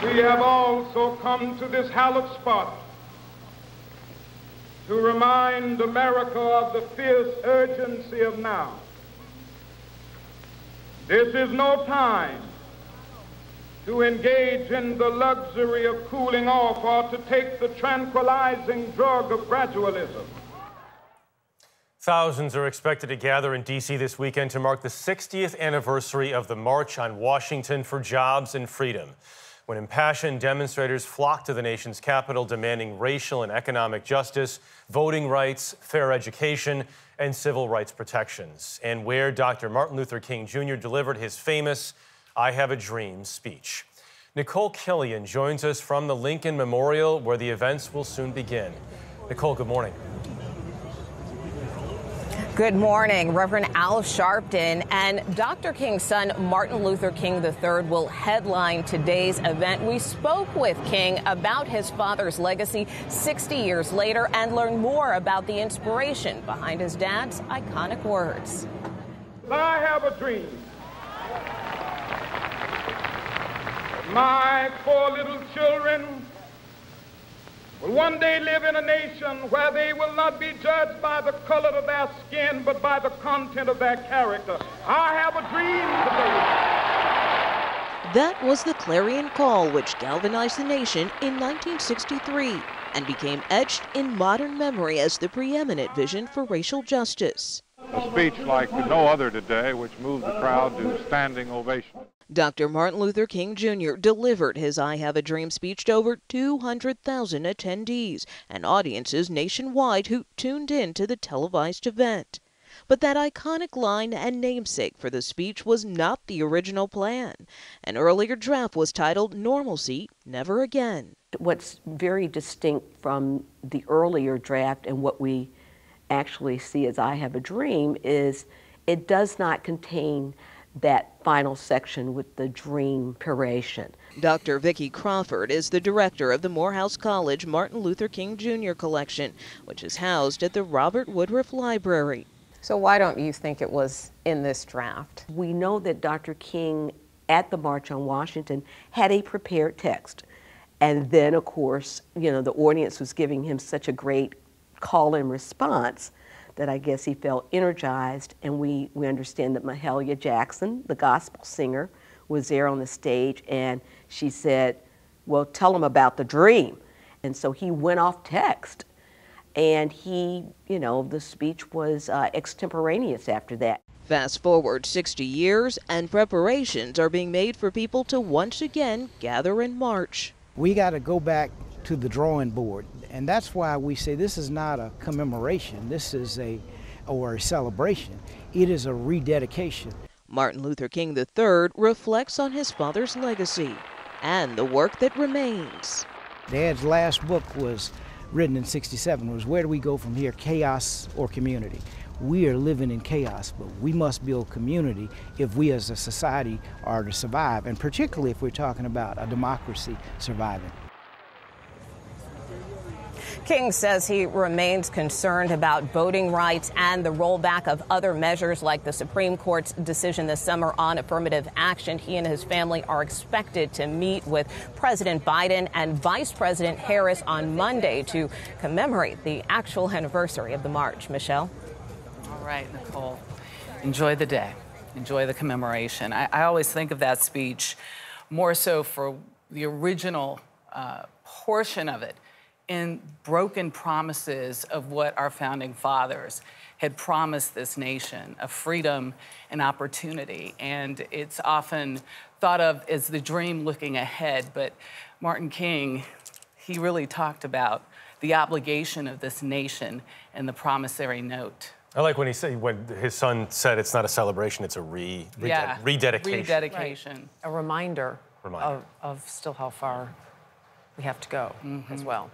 We have also come to this hallowed spot to remind America of the fierce urgency of now. This is no time to engage in the luxury of cooling off or to take the tranquilizing drug of gradualism. Thousands are expected to gather in D.C. this weekend to mark the 60th anniversary of the March on Washington for Jobs and Freedom, when impassioned demonstrators flocked to the nation's capital demanding racial and economic justice, voting rights, fair education, and civil rights protections, and where Dr. Martin Luther King Jr. delivered his famous "I Have a Dream" speech. Nicole Killian joins us from the Lincoln Memorial, where the events will soon begin. Nicole, good morning. Good morning. Reverend Al Sharpton and Dr. King's son, Martin Luther King III, will headline today's event. We spoke with King about his father's legacy 60 years later and learned more about the inspiration behind his dad's iconic words. I have a dream. My 4 little children will one day live in a nation where they will not be judged by the color of their skin, but by the content of their character. I have a dream today. That was the clarion call which galvanized the nation in 1963 and became etched in modern memory as the preeminent vision for racial justice. A speech like no other today, which moved the crowd to standing ovation. Dr. Martin Luther King Jr. delivered his "I Have a Dream" speech to over 200,000 attendees and audiences nationwide who tuned in to the televised event. But that iconic line and namesake for the speech was not the original plan. An earlier draft was titled "Normalcy, Never Again." What's very distinct from the earlier draft and what we actually see as "I Have a Dream" is it does not contain that final section with the dream peroration. Dr. Vicki Crawford is the director of the Morehouse College Martin Luther King Jr. collection, which is housed at the Robert Woodruff Library. So why don't you think it was in this draft? We know that Dr. King at the March on Washington had a prepared text. And then, of course, the audience was giving him such a great call and response that I guess he felt energized, and we understand that Mahalia Jackson, the gospel singer, was there on the stage, and she said, well, tell him about the dream. And so he went off text, and the speech was extemporaneous after that. Fast forward 60 years, and preparations are being made for people to once again gather and march. We got to go back to the drawing board, and that's why we say this is not a commemoration, this is a celebration. It is a rededication. Martin Luther King III reflects on his father's legacy and the work that remains. Dad's last book was written in '67, was "Where do we go from here, chaos or community?" We are living in chaos, but we must build community if we as a society are to survive, and particularly if we're talking about a democracy surviving. King says he remains concerned about voting rights and the rollback of other measures like the Supreme Court's decision this summer on affirmative action. He and his family are expected to meet with President Biden and Vice President Harris on Monday to commemorate the actual anniversary of the march. Michelle? All right, Nicole. Enjoy the day. Enjoy the commemoration. I always think of that speech more so for the original portion of it in broken promises of what our founding fathers had promised this nation, of freedom and opportunity. And it's often thought of as the dream looking ahead, but Martin King, he really talked about the obligation of this nation and the promissory note. I like when his son said it's not a celebration, it's a rededication. Rededication. Right. A reminder. Of still how far we have to go as well.